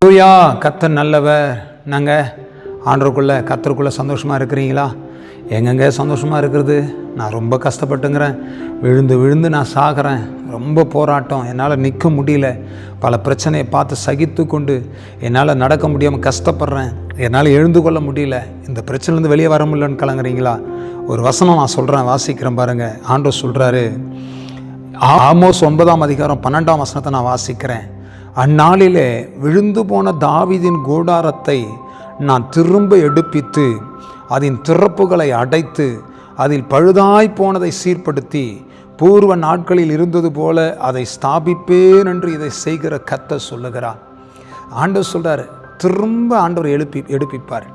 ஹல்லேலூயா. கர்த்தர் நல்லவர். நாங்கள் கர்த்தருக்குள்ளே சந்தோஷமாக இருக்கிறீங்களா? எங்கெங்கே சந்தோஷமாக இருக்கிறது? நான் ரொம்ப கஷ்டப்பட்டுங்கிறேன். விழுந்து விழுந்து நான் சாகிறேன். ரொம்ப போராட்டம், என்னால் நிற்க முடியல. பல பிரச்சனையை பார்த்து சகித்து கொண்டு என்னால் நடக்க முடியாமல் கஷ்டப்படுறேன். என்னால் எழுந்து கொள்ள முடியல. இந்த பிரச்சனைலேருந்து வெளியே வர முடியலன்னு கலங்குறீங்களா? ஒரு வசனம் நான் சொல்கிறேன், வாசிக்கிறேன் பாருங்கள். ஆண்டவர் சொல்கிறாரு, ஆமோஸ் 9ஆம் அதிகாரம் 12ஆம் வசனத்தை நான் வாசிக்கிறேன். அந்நாளிலே விழுந்து போன தாவீதின் கூடாரத்தை நான் திரும்ப எடுப்பித்து அதன் திறப்புகளை அடைத்து அதில் பழுதாய் போனதை சீர்படுத்தி பூர்வ நாட்களில் இருந்தது போல அதை ஸ்தாபிப்பேன் என்று இதை செய்கிற கர்த்தர் சொல்லுகிறார். ஆண்டவர் சொல்கிறார், திரும்ப ஆண்டவர் எடுப்பிப்பார்.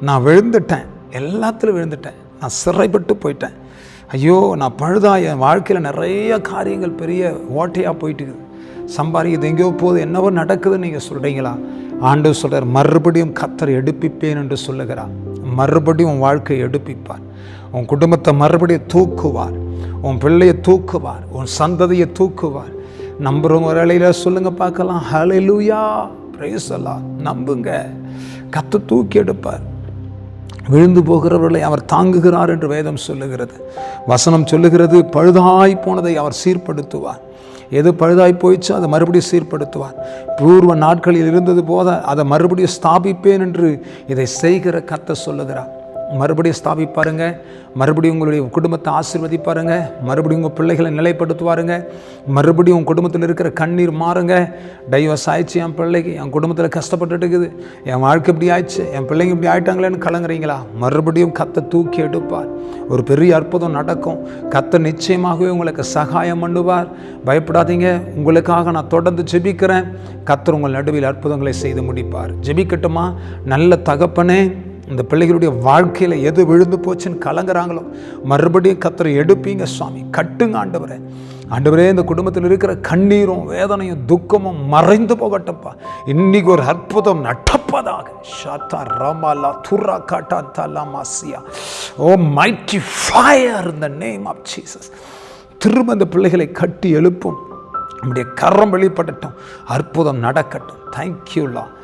நான் விழுந்துட்டேன், எல்லாத்துலையும் விழுந்துட்டேன், நான் சிறைப்பட்டு போயிட்டேன். ஐயோ, நான் பழுதாய என் வாழ்க்கையில் நிறைய காரியங்கள் பெரிய ஓட்டையாக போயிட்டுக்குது. சம்பாதிக்கிறது எங்கேயோ போகுது, என்னவோ நடக்குதுன்னு நீங்கள் சொல்கிறீங்களா? ஆண்டவர் சொல்கிறார், மறுபடியும் கர்த்தர் எடுப்பிப்பேன் என்று சொல்லுகிறார். மறுபடியும் உன் வாழ்க்கையை எடுப்பிப்பார். உன் குடும்பத்தை மறுபடியும் தூக்குவார். உன் பிள்ளையை தூக்குவார். உன் சந்ததியை தூக்குவார். நம்புறவங்க ஒரு வேளையில் சொல்லுங்க பார்க்கலாம். ஹல்லேலூயா, பிரைஸ் தி லார்ட். நம்புங்க, கர்த்தர் தூக்கி எடுப்பார். விழுந்து போகிறவர்களை அவர் தாங்குகிறார் என்று வேதம் சொல்லுகிறது. வசனம் சொல்லுகிறது, பழுதாய் போனதை அவர் சீர்படுத்துவார். எது பழுதாய் போயிடுச்சோ அதை மறுபடியும் சீர்படுத்துவார். பூர்வ நாட்களில் இருந்தது போத அதை மறுபடியும் ஸ்தாபிப்பேன் என்று இதை செய்கிற கர்த்தர் சொல்லுகிறார். மறுபடியும் ஸ்தாபிப்பாருங்க. மறுபடியும் உங்களுடைய குடும்பத்தை ஆசீர்வதிப்பாருங்க. மறுபடியும் உங்கள் பிள்ளைகளை நிலைப்படுத்துவாருங்க. மறுபடியும் உங்கள் குடும்பத்தில் இருக்கிற கண்ணீர் மாறுங்க. டைவர்ஸ் ஆயிடுச்சு, என் பிள்ளைக்கு, என் குடும்பத்தில் கஷ்டப்பட்டுட்டு இருக்குது, என் வாழ்க்கை இப்படி ஆயிடுச்சு, என் பிள்ளைங்க இப்படி ஆயிட்டாங்களேன்னு கலங்குறீங்களா? மறுபடியும் கர்த்தர் தூக்கி எடுப்பார். ஒரு பெரிய அற்புதம் நடக்கும். கர்த்தர் நிச்சயமாகவே உங்களுக்கு சகாயம் பண்ணுவார். பயப்படாதீங்க. உங்களுக்காக நான் தொடர்ந்து ஜெபிக்கிறேன். கர்த்தர் உங்கள் நடுவில் அற்புதங்களை செய்து முடிப்பார். ஜெபிக்கட்டுமா? நல்ல தகப்பனே, இந்த பிள்ளைகளுடைய வாழ்க்கையில் எது விழுந்து போச்சுன்னு கலங்குறாங்களோ மறுபடியும் கர்த்தரை எடுப்பீங்க சுவாமி. கட்டுங்க ஆண்டவரே. ஆண்டவரே, இந்த குடும்பத்தில் இருக்கிற கண்ணீரும் வேதனையும் துக்கமும் மறைந்து போகட்டப்பா. இன்னைக்கு ஒரு அற்புதம் நடப்பதாக. ஷாத்தா ராமாலா துரா காட்டா தலாமாசியா. Oh mighty fire in the name of Jesus. திரும்ப இந்த பிள்ளைகளை கட்டி எழுப்பும். நம்முடைய கரம் வெளிப்படட்டும். அற்புதம் நடக்கட்டும். Thank you lord.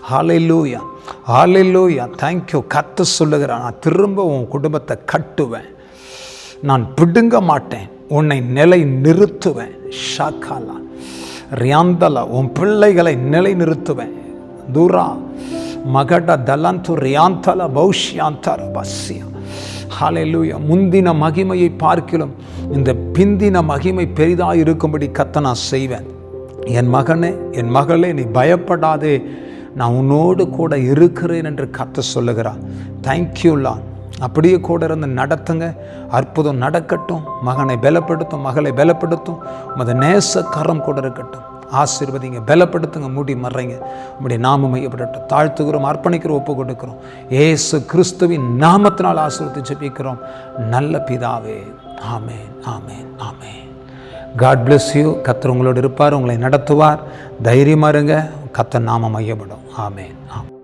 ஹல்லேலூயா, ஹல்லேலூயா. தேங்க்யூ. கர்த்தர் சொல்லுகிறான், நான் திரும்ப உன் குடும்பத்தை கட்டுவேன். நான் பிடுங்க மாட்டேன், உன்னை நிலை நிறுத்துவேன். ஷாக்காலா ரியாந்தலா, உன் பிள்ளைகளை நிலை நிறுத்துவேன். தூரா மகட தலந்து ரியாந்தலா பௌஷ்யாந்தர பஸ்யா. ஹல்லேலூயா. முந்தின மகிமையை பார்க்கிலும் இந்த பிந்தின மகிமை பெரிதாக இருக்கும்படி கர்த்தர் நான் செய்வேன். என் மகனே, என் மகளே, நீ பயப்படாதே, நான் உன்னோடு கூட இருக்கிறேன் என்று கர்த்தர் சொல்லுகிறார். Thank you Lord. அப்படியே கூட இருந்து நடத்துங்க. அற்புதம் நடக்கட்டும். மகனை பலப்படுத்தும், மகளை பலப்படுத்தும். உமது நேச கரம் கூட இருக்கட்டும். ஆசீர்வதிங்க, பலப்படுத்துங்க, மூடி மறைங்க. உம்முடைய நாமம் மையப்படட்டும். தாழ்த்துகிறோம், அர்ப்பணிக்கிறோம், ஒப்பு கொடுக்கிறோம். இயேசு கிறிஸ்துவின் நாமத்தினால் ஆசீர்வதித்து ஜெபிக்கிறோம் நல்ல பிதாவே. ஆமேன், ஆமேன், ஆமேன். God bless you. கர்த்தர் உங்களோடு இருப்பார், உங்களை நடத்துவார். தைரியமாக இருங்க. கர்த்தர் நாமம் மையப்படும். ஆமேன், ஆமேன்.